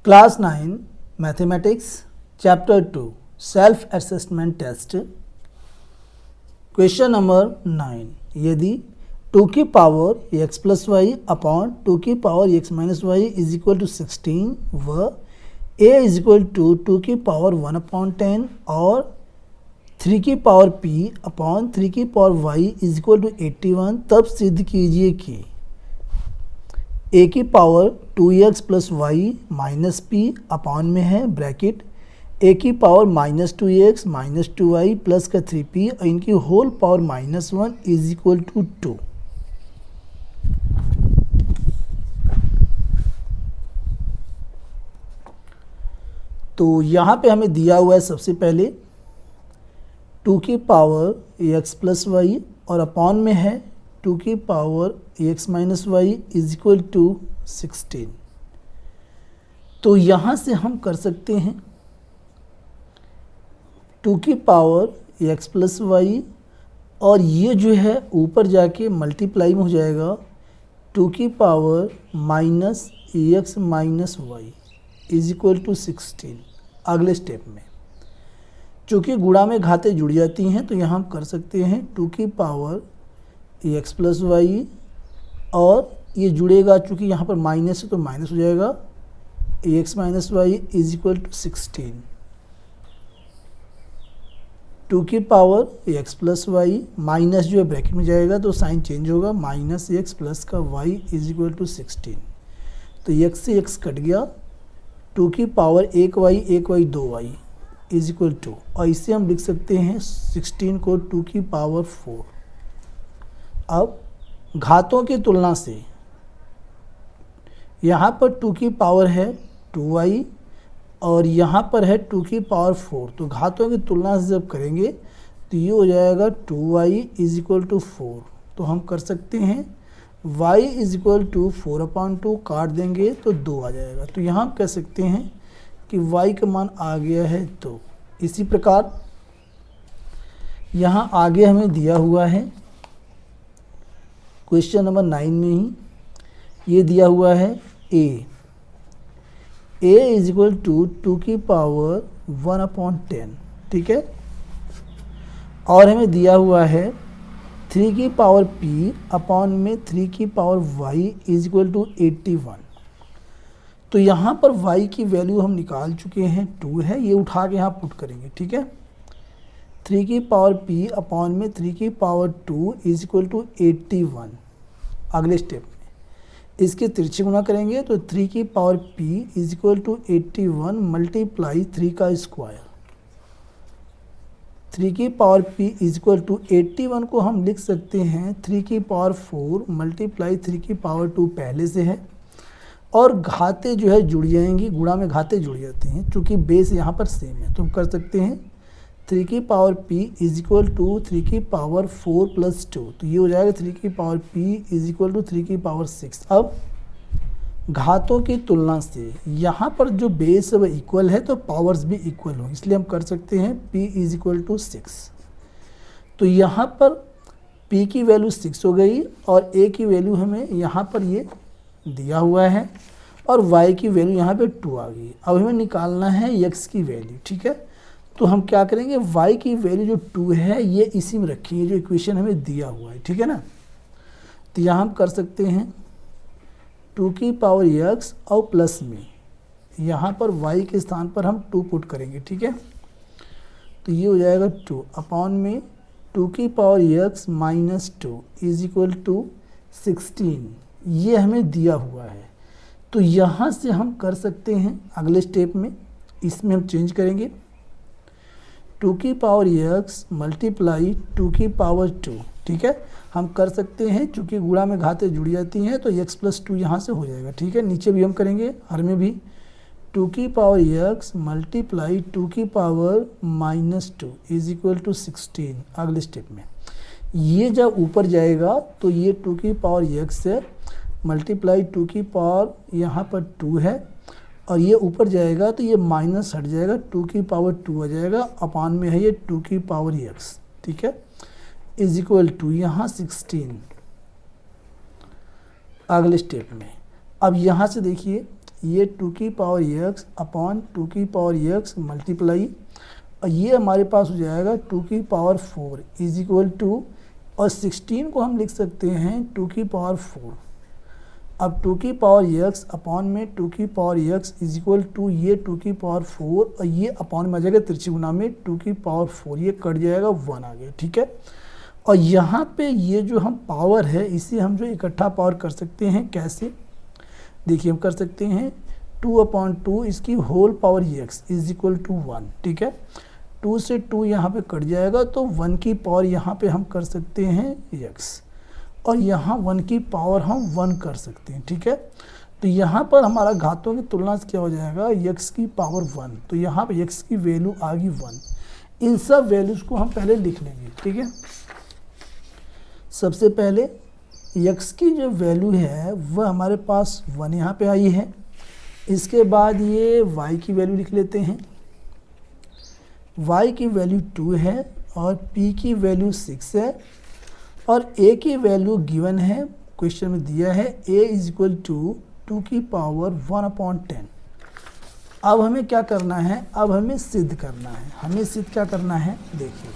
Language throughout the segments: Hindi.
Class 9 mathematics chapter 2 self assessment test. Question number 9, यदि 2 की power x plus y upon 2 की power x minus y is equal to 16 व a इज इक्वल टू 2 की पावर 1 अपॉन 10 और 3 की पावर p अपॉन 3 की power y is equal to 81, तब सिद्ध कीजिए कि a की power 2x plus y minus p upon में है ब्रैकेट a की power minus 2x minus 2y plus का 3p और इनकी whole power minus 1 is equal to 2। तो यहाँ पे हमें दिया हुआ है सबसे पहले 2 की पावर x प्लस वाई और अपॉन में है 2 की power x minus y is equal to 16। तो यहाँ से हम कर सकते हैं 2 की पावर x प्लस वाई और ये जो है ऊपर जाके मल्टीप्लाई में हो जाएगा 2 की power minus x minus y is equal to 16। अगले स्टेप में चूँकि गुणा में घातें जुड़ जाती हैं तो यहाँ हम कर सकते हैं 2 की पावर x प्लस वाई और ये जुड़ेगा, चूँकि यहाँ पर माइनस है तो माइनस हो जाएगा x minus y is equal to 16। 2 की power x plus y minus जो है ब्रैकेट में जाएगा तो साइन चेंज होगा, माइनस x प्लस का y इज इक्वल टू 16। तो x से x कट गया, 2 की power 1y 2y is equal to, और इससे हम लिख सकते हैं 16 को 2 की पावर 4। अब घातों की तुलना से यहाँ पर 2 की पावर है 2y और यहाँ पर है 2 की पावर 4, तो घातों की तुलना से जब करेंगे तो ये हो जाएगा 2y इज इक्वल टू 4। तो हम कर सकते हैं y इज इक्वल टू 4/2, काट देंगे तो 2 आ जाएगा। तो यहाँ हम कह सकते हैं कि y का मान आ गया है 2। इसी प्रकार यहाँ आगे हमें दिया हुआ है क्वेश्चन नंबर 9 में ही ये दिया हुआ है a इज इक्वल टू 2 की पावर 1/10, ठीक है। और हमें दिया हुआ है 3 की पावर p अपॉन में 3 की power y is equal to 81। तो यहाँ पर y की वैल्यू हम निकाल चुके हैं 2 है, ये उठा के यहाँ पुट करेंगे, ठीक है। 3 की पावर p अपॉन में 3 की पावर 2 इज इक्वल टू 81। अगले स्टेप में इसके तिरछे गुना करेंगे तो 3 की power p is equal to 81 multiply 3 का स्क्वायर। 3 की power p is equal to 81 को हम लिख सकते हैं 3 की पावर 4 मल्टीप्लाई 3 की पावर 2 पहले से है और घातें जो है जुड़ जाएंगी, गुणा में घातें जुड़ जाती हैं, चूँकि बेस यहाँ पर सेम है तो हम कर सकते हैं 3 की power p is equal to 3 की पावर 4 प्लस 2, तो ये हो जाएगा 3 की power p is equal to 3 की पावर 6। अब घातों की तुलना से यहाँ पर जो बेस है वह इक्वल है तो पावर्स भी इक्वल हो, इसलिए हम कर सकते हैं p इज इक्वल टू 6। तो यहाँ पर p की वैल्यू 6 हो गई और a की वैल्यू हमें यहाँ पर ये दिया हुआ है और y की वैल्यू यहाँ पे 2 आ गई। अब हमें निकालना है x की वैल्यू, ठीक है। तो हम क्या करेंगे, y की वैल्यू जो 2 है ये इसी में रखिए जो इक्वेशन हमें दिया हुआ है, ठीक है ना। तो यहाँ हम कर सकते हैं 2 की पावर x और प्लस में यहाँ पर y के स्थान पर हम 2 पुट करेंगे, ठीक है। तो ये हो जाएगा 2 अपॉन में 2 की power x minus 2 is equal to 16, ये हमें दिया हुआ है। तो यहाँ से हम कर सकते हैं अगले स्टेप में, इसमें हम चेंज करेंगे 2 की पावर x मल्टीप्लाई 2 की पावर 2, ठीक है। हम कर सकते हैं चूँकि गुणा में घातें जुड़ जाती हैं तो x प्लस 2 यहाँ से हो जाएगा, ठीक है। नीचे भी हम करेंगे, हर में भी 2 की पावर x मल्टीप्लाई 2 की power minus 2 is equal to 16। अगले स्टेप में ये जब ऊपर जाएगा तो ये 2 की पावर x है मल्टीप्लाई 2 की पावर यहाँ पर 2 है और ये ऊपर जाएगा तो ये माइनस हट जाएगा, 2 की पावर 2 आ जाएगा, अपान में है ये 2 की पावर x, ठीक है, इज इक्वल टू यहाँ 16। अगले स्टेप में अब यहाँ से देखिए ये 2 की पावर x अपॉन 2 की पावर x मल्टीप्लाई, और ये हमारे पास हो जाएगा 2 की पावर 4 इज इक्वल टू, और 16 को हम लिख सकते हैं 2 की पावर 4। अब 2 की पावर x अपॉन में 2 की power x is equal to ये 2 की पावर 4, और ये अपॉन में आ जाएगा तिरछी गुना में 2 की पावर 4, ये कट जाएगा 1 आ गया, ठीक है। और यहाँ पे ये जो हम पावर है इसे हम जो इकट्ठा पावर कर सकते हैं, कैसे देखिए हम कर सकते हैं 2/2 इसकी whole power x is equal to 1, ठीक है। 2 से 2 यहाँ पे कट जाएगा तो 1 की पावर यहाँ पे हम कर सकते हैं x, और यहाँ 1 की पावर हम 1 कर सकते हैं, ठीक है। तो यहाँ पर हमारा घातों की तुलना से क्या हो जाएगा, x की पावर 1, तो यहाँ पे x की वैल्यू आ गई 1। इन सब वैल्यूज़ को हम पहले लिख लेंगे, ठीक है। सबसे पहले x की जो वैल्यू है वह हमारे पास 1 यहाँ पे आई है। इसके बाद ये y की वैल्यू लिख लेते हैं, y की वैल्यू 2 है और p की वैल्यू 6 है, और a की वैल्यू गिवन है, क्वेश्चन में दिया है a इज इक्वल टू 2 की पावर 1/10। अब हमें क्या करना है, अब हमें सिद्ध करना है। हमें सिद्ध क्या करना है, देखिए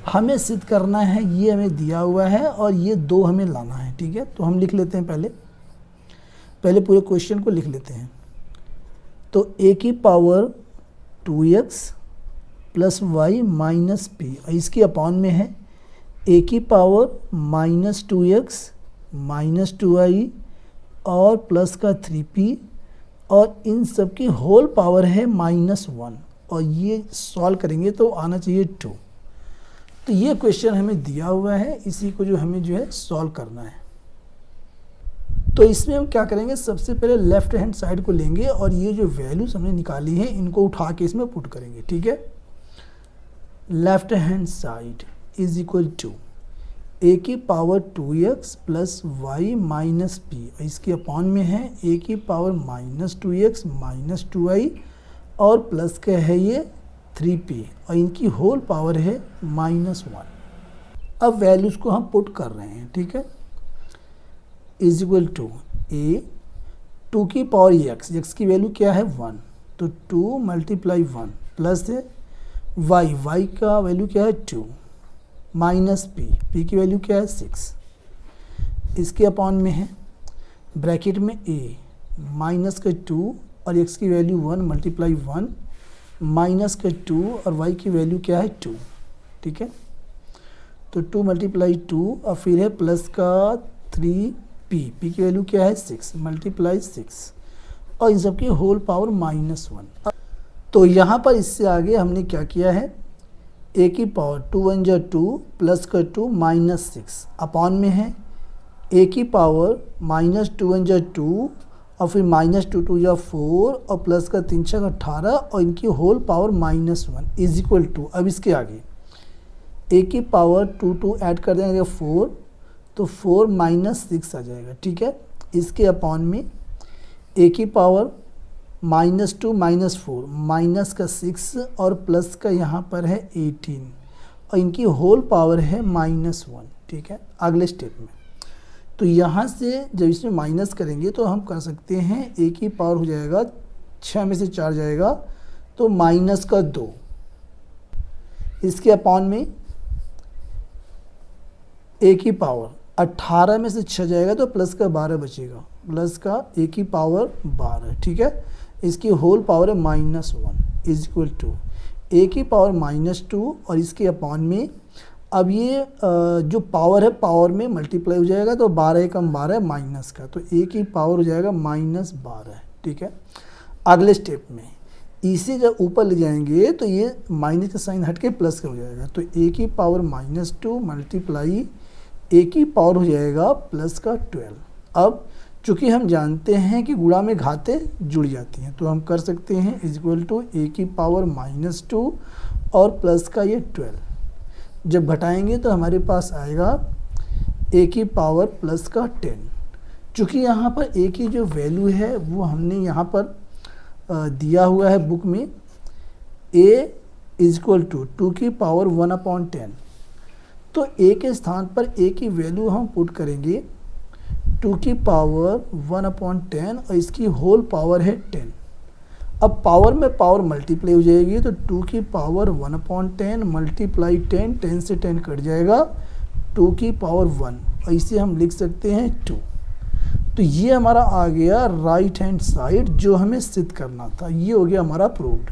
हमें सिद्ध करना है, ये हमें दिया हुआ है और ये 2 हमें लाना है, ठीक है। तो हम लिख लेते हैं, पहले पूरे क्वेश्चन को लिख लेते हैं। तो a की power 2x plus y minus p, इसकी अपॉन में है a की पावर -2x माइनस 2y और प्लस का 3p, और इन सब की होल पावर है -1, और ये सॉल्व करेंगे तो आना चाहिए 2। तो ये क्वेश्चन हमें दिया हुआ है, इसी को जो हमें जो है सॉल्व करना है। तो इसमें हम क्या करेंगे, सबसे पहले लेफ्ट हैंड साइड को लेंगे और ये जो वैल्यूज हमने निकाली है इनको उठा के इसमें पुट करेंगे, ठीक है। Left hand side is equal to a की power 2x plus y minus p, इसके अपॉन में है a की पावर -2x माइनस 2y और प्लस का है ये 3p, और इनकी होल पावर है -1। अब वैल्यूज़ को हम पुट कर रहे हैं, ठीक है। इज इक्वल टू a 2 की पावर x की वैल्यू क्या है 1, तो 2 मल्टीप्लाई 1 प्लस है y का वैल्यू क्या है 2 माइनस p की वैल्यू क्या है 6, इसके अपॉन में है ब्रैकेट में a माइनस का 2 और x की वैल्यू 1 मल्टीप्लाई 1 माइनस का 2 और y की वैल्यू क्या है 2, ठीक है। तो 2 मल्टीप्लाई 2 और फिर है प्लस का 3p की वैल्यू क्या है 6 मल्टीप्लाई 6, और इन सब की होल पावर -1। तो यहाँ पर इससे आगे हमने क्या किया है, a की पावर 2 1 जा 2 प्लस का 2 माइनस 6 अपॉन में है a की पावर -2 1 जा 2 और फिर -2 2 या 4 और प्लस का 3 6 18 और इनकी whole power -1 is equal to, अब इसके आगे a की पावर 2 ऐड कर देंगे 4, तो 4 माइनस 6 आ जाएगा, ठीक है। इसके अपॉन में a की पावर -2 माइनस 4 माइनस का 6 और प्लस का यहाँ पर है 18 और इनकी होल पावर है -1, ठीक है। अगले स्टेप में तो यहाँ से जब इसमें माइनस करेंगे तो हम कर सकते हैं a की पावर हो जाएगा 6 में से 4 जाएगा तो माइनस का 2, इसके अपॉन में a की पावर 18 में से 6 जाएगा तो प्लस का 12 बचेगा, प्लस का a की पावर 12, ठीक है। इसकी होल पावर है -1 इज इक्वल टू a की पावर -2 और इसके अपॉन में अब ये जो पावर है पावर में मल्टीप्लाई हो जाएगा तो 12 कम 12 माइनस का, तो a की पावर हो जाएगा -12, ठीक है। अगले स्टेप में इसे जब ऊपर ले जाएंगे तो ये माइनस का साइन हट के प्लस का हो जाएगा, तो a की पावर -2 मल्टीप्लाई a की पावर हो जाएगा प्लस का 12। अब चूँकि हम जानते हैं कि गुणा में घातें जुड़ जाती हैं तो हम कर सकते हैं इज इक्वल टू a की पावर -2 और प्लस का ये 12, जब घटाएंगे तो हमारे पास आएगा a की पावर प्लस का 10। चूँकि यहाँ पर a की जो वैल्यू है वो हमने यहाँ पर दिया हुआ है बुक में, a इज इक्वल टू 2 की पावर 1/10, तो a के स्थान पर a की वैल्यू हम पुट करेंगे 2 की पावर 1/10 और इसकी होल पावर है 10। अब पावर में पावर मल्टीप्लाई हो जाएगी, तो 2 की पावर 1/10 मल्टीप्लाई 10, 10 से 10 कट जाएगा, 2 की पावर 1 और इसे हम लिख सकते हैं 2। तो ये हमारा आ गया राइट हैंड साइड जो हमें सिद्ध करना था, ये हो गया हमारा प्रूव्ड।